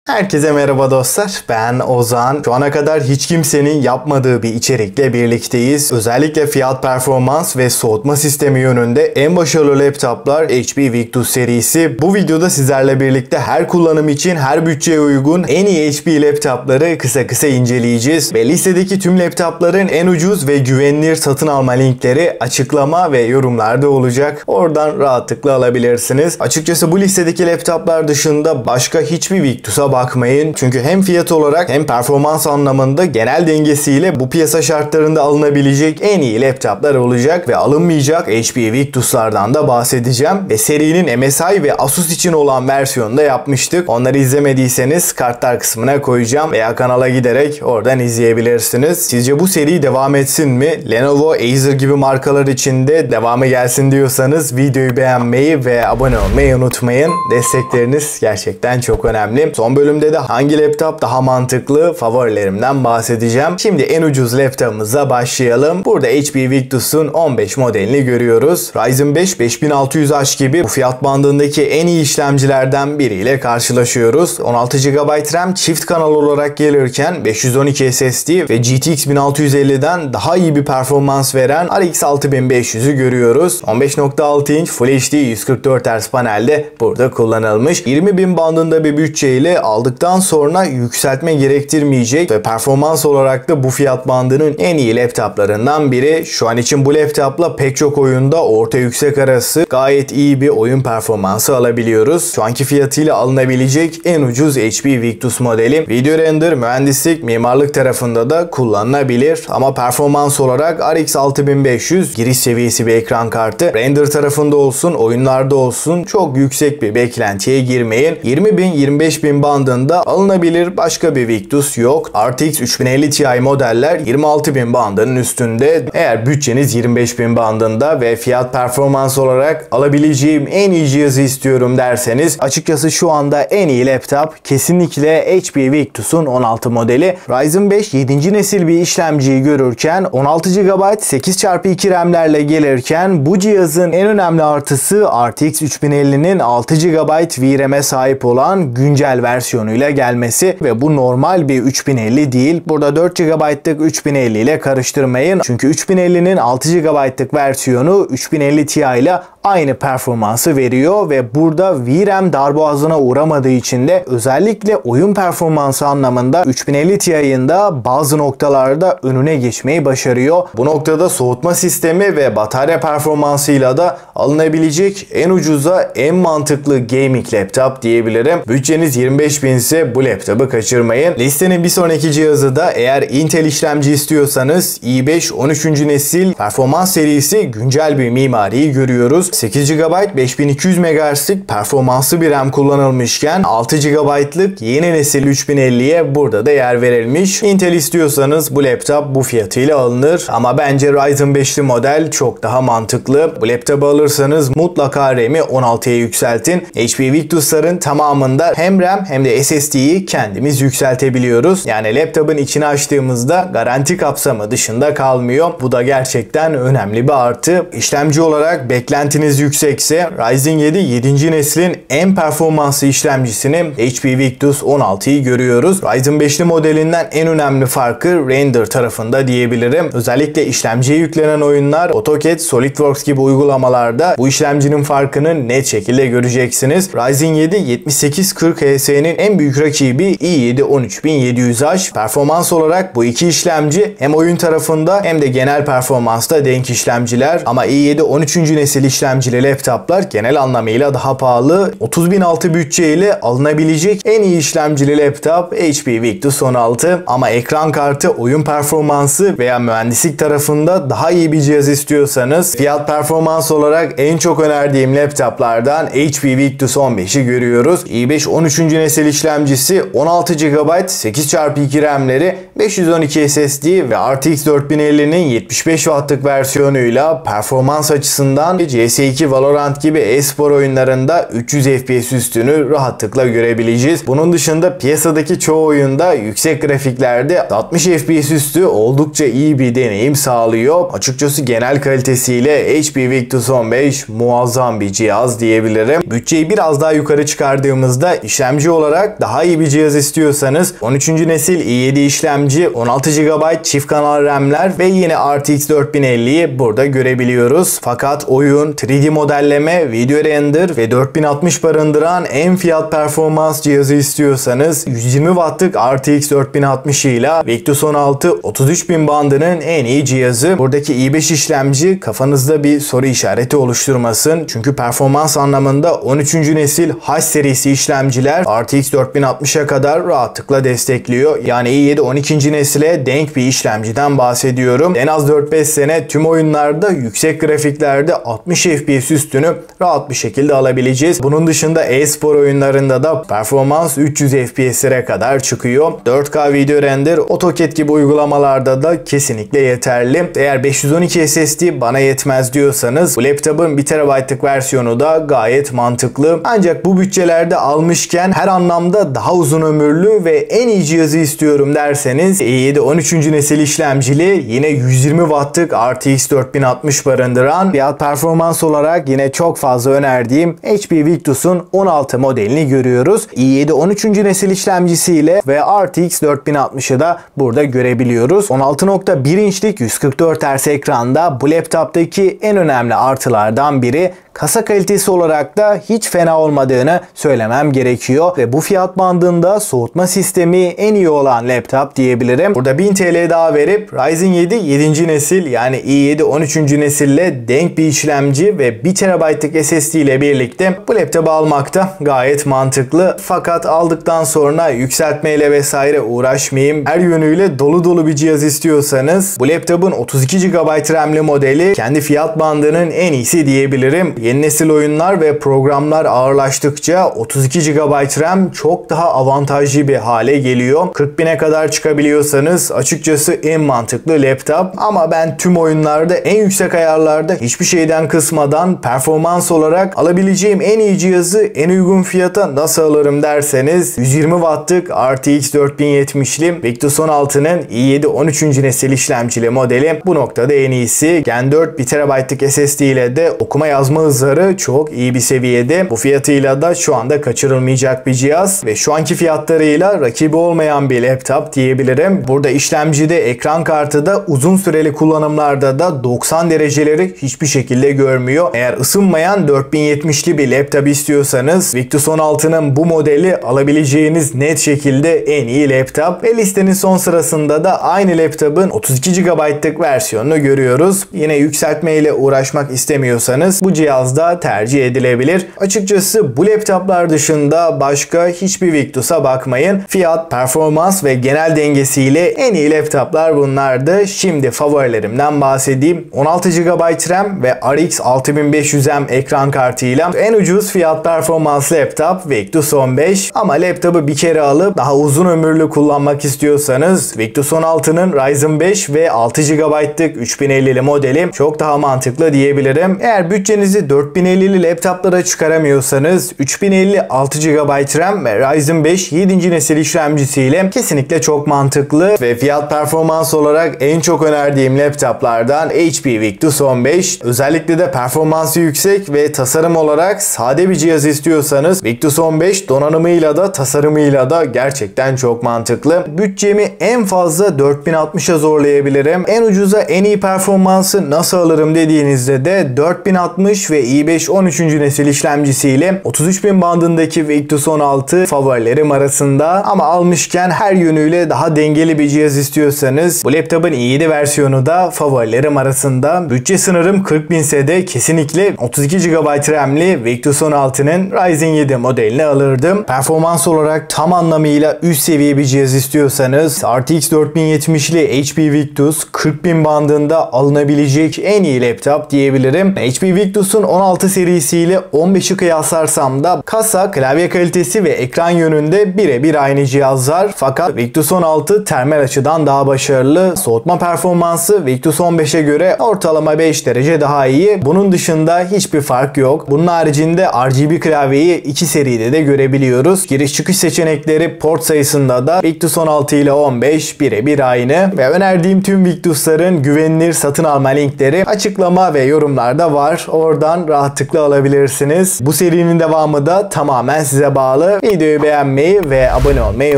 Herkese merhaba dostlar, ben Ozan. Şu ana kadar hiç kimsenin yapmadığı bir içerikle birlikteyiz. Özellikle fiyat performans ve soğutma sistemi yönünde en başarılı laptoplar HP Victus serisi. Bu videoda sizlerle birlikte her kullanım için her bütçeye uygun en iyi HP laptopları kısa inceleyeceğiz. Ve listedeki tüm laptopların en ucuz ve güvenilir satın alma linkleri açıklama ve yorumlarda olacak. Oradan rahatlıkla alabilirsiniz. Açıkçası bu listedeki laptoplar dışında başka hiçbir Victus'a bakmayın. Çünkü hem fiyat olarak hem performans anlamında genel dengesiyle bu piyasa şartlarında alınabilecek en iyi laptoplar olacak ve alınmayacak HP Victus'lardan da bahsedeceğim. Ve serinin MSI ve Asus için olan versiyonunu da yapmıştık. Onları izlemediyseniz kartlar kısmına koyacağım veya kanala giderek oradan izleyebilirsiniz. Sizce bu seri devam etsin mi? Lenovo, Acer gibi markalar için de devamı gelsin diyorsanız videoyu beğenmeyi ve abone olmayı unutmayın. Destekleriniz gerçekten çok önemli. Son bölümde de hangi laptop daha mantıklı favorilerimden bahsedeceğim. Şimdi en ucuz laptopumuza başlayalım. Burada HP Victus'un 15 modelini görüyoruz. Ryzen 5 5600H gibi bu fiyat bandındaki en iyi işlemcilerden biriyle karşılaşıyoruz. 16 GB RAM çift kanal olarak gelirken 512 SSD ve GTX 1650'den daha iyi bir performans veren RX 6500'ü görüyoruz. 15.6 inç Full HD 144 Hz panelde burada kullanılmış. 20.000 bandında bir bütçeyle aldıktan sonra yükseltme gerektirmeyecek ve performans olarak da bu fiyat bandının en iyi laptoplarından biri. Şu an için bu laptopla pek çok oyunda orta yüksek arası gayet iyi bir oyun performansı alabiliyoruz. Şu anki fiyatıyla alınabilecek en ucuz HP Victus modeli. Video render, mühendislik, mimarlık tarafında da kullanılabilir ama performans olarak RX 6500 giriş seviyesi bir ekran kartı. Render tarafında olsun, oyunlarda olsun çok yüksek bir beklentiye girmeyin. 20.000-25.000 bandında alınabilir başka bir Victus yok. RTX 3050 Ti modeller 26.000 bandının üstünde. Eğer bütçeniz 25.000 bandında ve fiyat performans olarak alabileceğim en iyi cihazı istiyorum derseniz açıkçası şu anda en iyi laptop kesinlikle HP Victus'un 16 modeli. Ryzen 5 7. nesil bir işlemciyi görürken 16 GB 8x2 RAM'lerle gelirken bu cihazın en önemli artısı RTX 3050'nin 6 GB VRAM'e sahip olan güncel versiyonuyla gelmesi ve bu normal bir 3050 değil. Burada 4 GB'lık 3050 ile karıştırmayın. Çünkü 3050'nin 6 GB'lık versiyonu 3050 Ti ile aynı performansı veriyor ve burada VRAM darboğazına uğramadığı için de özellikle oyun performansı anlamında 3050 Ti'nin de bazı noktalarda önüne geçmeyi başarıyor. Bu noktada soğutma sistemi ve batarya performansıyla da alınabilecek en ucuza en mantıklı gaming laptop diyebilirim. Bütçeniz 25.000 ise bu laptopu kaçırmayın. Listenin bir sonraki cihazı da eğer Intel işlemci istiyorsanız i5 13. nesil performans serisi güncel bir mimariyi görüyoruz. 8 GB 5200 MHz'lik performanslı bir RAM kullanılmışken 6 GB'lık yeni nesil 3050'ye burada da yer verilmiş. Intel istiyorsanız bu laptop bu fiyatıyla alınır ama bence Ryzen 5'li model çok daha mantıklı. Bu laptopu alırsanız mutlaka RAM'i 16'ya yükseltin. HP Victus'ların tamamında hem RAM hem de SSD'yi kendimiz yükseltebiliyoruz. Yani laptopun içini açtığımızda garanti kapsamı dışında kalmıyor. Bu da gerçekten önemli bir artı. İşlemci olarak beklentiniz yüksekse Ryzen 7 neslin en performanslı işlemcisini HP Victus 16'yı görüyoruz. Ryzen 5'li modelinden en önemli farkı render tarafında diyebilirim. Özellikle işlemciye yüklenen oyunlar, AutoCAD, SolidWorks gibi uygulamalarda bu işlemcinin farkını net şekilde göreceksiniz. Ryzen 7 7840HS'nin en büyük rakibi i7 13700H. Performans olarak bu iki işlemci hem oyun tarafında hem de genel performansta denk işlemciler ama i7 13. nesil işlemcili laptoplar genel anlamıyla daha pahalı. 30.006 bütçe ile alınabilecek en iyi işlemcili laptop HP Victus 16 ama ekran kartı, oyun performansı veya mühendislik tarafında daha iyi bir cihaz istiyorsanız fiyat performans olarak en çok önerdiğim laptoplardan HP Victus 15'i görüyoruz. i5 13. nesil işlemcisi 16 GB 8x2 RAM'leri 512 SSD ve RTX 4050'nin 75 Watt'lık versiyonuyla performans açısından CS2, Valorant gibi e-spor oyunlarında 300 FPS üstünü rahatlıkla görebileceğiz. Bunun dışında piyasadaki çoğu oyunda yüksek grafiklerde 60 FPS üstü oldukça iyi bir deneyim sağlıyor. Açıkçası genel kalitesiyle HP Victus 15 muazzam bir cihaz diyebilirim. Bütçeyi biraz daha yukarı çıkardığımızda işlemci olarak olarak daha iyi bir cihaz istiyorsanız 13. nesil i7 işlemci, 16 GB çift kanal RAM'ler ve yine RTX 4050'yi burada görebiliyoruz. Fakat oyun, 3D modelleme, video render ve 4060 barındıran en fiyat performans cihazı istiyorsanız 120 Watt'lık RTX 4060 ile Victus 16 33000 bandının en iyi cihazı. Buradaki i5 işlemci kafanızda bir soru işareti oluşturmasın. Çünkü performans anlamında 13. nesil H serisi işlemciler RTX 4060'a kadar rahatlıkla destekliyor. Yani i7 12. nesile denk bir işlemciden bahsediyorum. En az 4-5 sene tüm oyunlarda yüksek grafiklerde 60 FPS üstünü rahat bir şekilde alabileceğiz. Bunun dışında e-spor oyunlarında da performans 300 FPS'lere kadar çıkıyor. 4K video render, AutoCAD gibi uygulamalarda da kesinlikle yeterli. Eğer 512 SSD bana yetmez diyorsanız bu laptopun 1 TB'lık versiyonu da gayet mantıklı. Ancak bu bütçelerde almışken her anlamda daha uzun ömürlü ve en iyi cihazı istiyorum derseniz i7 13. nesil işlemcili yine 120 Watt'lık RTX 4060 barındıran fiyat performans olarak yine çok fazla önerdiğim HP Victus'un 16 modelini görüyoruz. i7 13. nesil işlemcisiyle ve RTX 4060'ı da burada görebiliyoruz. 16.1 inçlik 144 Hz ekranda bu laptoptaki en önemli artılardan biri. Kasa kalitesi olarak da hiç fena olmadığını söylemem gerekiyor ve bu fiyat bandında soğutma sistemi en iyi olan laptop diyebilirim. Burada 1000 TL daha verip Ryzen 7 7. nesil yani i7 13. nesille denk bir işlemci ve 1 TB'lık SSD ile birlikte bu laptopu almakta gayet mantıklı. Fakat aldıktan sonra yükseltmeyle vesaire uğraşmayayım. Her yönüyle dolu dolu bir cihaz istiyorsanız bu laptopun 32 GB RAM'li modeli kendi fiyat bandının en iyisi diyebilirim. Yeni nesil oyunlar ve programlar ağırlaştıkça 32 GB RAM çok daha avantajlı bir hale geliyor. 40.000'e kadar çıkabiliyorsanız açıkçası en mantıklı laptop. Ama ben tüm oyunlarda en yüksek ayarlarda hiçbir şeyden kısmadan performans olarak alabileceğim en iyi cihazı en uygun fiyata nasıl alırım derseniz 120 Watt'lık RTX 4070'li Victus 16'nın i7 13. nesil işlemcili modeli bu noktada en iyisi. Gen 4 1 TB'lık SSD ile de okuma yazma hızları çok iyi bir seviyede. Bu fiyatıyla da şu anda kaçırılmayacak bir cihaz ve şu anki fiyatlarıyla rakibi olmayan bir laptop diyebilirim. Burada işlemcide ekran kartı da uzun süreli kullanımlarda da 90 dereceleri hiçbir şekilde görmüyor. Eğer ısınmayan 4070'li bir laptop istiyorsanız Victus 16'nın bu modeli alabileceğiniz net şekilde en iyi laptop ve listenin son sırasında da aynı laptopun 32 GB'lık versiyonunu görüyoruz. Yine yükseltme ile uğraşmak istemiyorsanız bu cihazda tercih edilebilir. Açıkçası bu laptoplar dışında başka hiçbir Victus'a bakmayın. Fiyat, performans ve genel dengesiyle en iyi laptoplar bunlardı. Şimdi favorilerimden bahsedeyim. 16 GB RAM ve RX 6500M ekran kartıyla en ucuz fiyat performans laptop Victus 15. Ama laptopu bir kere alıp daha uzun ömürlü kullanmak istiyorsanız Victus 16'nın Ryzen 5 ve 6 GB'lık 3050'li modeli çok daha mantıklı diyebilirim. Eğer bütçenizi 4050'li laptoplara çıkaramıyorsanız 3050 6 GB RAM ve Ryzen 5 7. nesil işlemcisiyle kesinlikle çok mantıklı ve fiyat performans olarak en çok önerdiğim laptoplardan HP Victus 15. Özellikle de performansı yüksek ve tasarım olarak sade bir cihaz istiyorsanız Victus 15 donanımıyla da tasarımıyla da gerçekten çok mantıklı. Bütçemi en fazla 4060'a zorlayabilirim. En ucuza en iyi performansı nasıl alırım dediğinizde de 4060 ve i5 13. nesil işlemcisiyle 33.000 bandındaki Victus 16 favorilerim arasında. Ama almışken her yönüyle daha dengeli bir cihaz istiyorsanız bu laptopun i7 versiyonu da favorilerim arasında. Bütçe sınırım 40.000 ise de kesinlikle 32 GB RAM'li Victus 16'nın Ryzen 7 modelini alırdım. Performans olarak tam anlamıyla üst seviye bir cihaz istiyorsanız RTX 4070'li HP Victus 40.000 bandında alınabilecek en iyi laptop diyebilirim. HP Victus'un 16 serisiyle 15'i kıyaslarsam da kasa, klavye kalitesi ve ekran yönünde birebir aynı cihazlar. Fakat Victus 16 termal açıdan daha başarılı. Soğutma performansı Victus 15'e göre ortalama 5 derece daha iyi. Bunun dışında hiçbir fark yok. Bunun haricinde RGB klavyeyi iki seride de görebiliyoruz. Giriş çıkış seçenekleri port sayısında da Victus 16 ile 15 birebir aynı. Ve önerdiğim tüm Victus'ların güvenilir satın alma linkleri açıklama ve yorumlarda var. Oradan buradan rahatlıkla alabilirsiniz. Bu serinin devamı da tamamen size bağlı. Videoyu beğenmeyi ve abone olmayı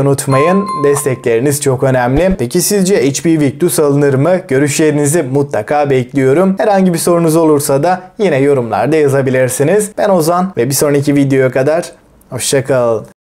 unutmayın. Destekleriniz çok önemli. Peki sizce HP Victus alınır mı? Görüşlerinizi mutlaka bekliyorum. Herhangi bir sorunuz olursa da yine yorumlarda yazabilirsiniz. Ben Ozan ve bir sonraki videoya kadar hoşça kalın.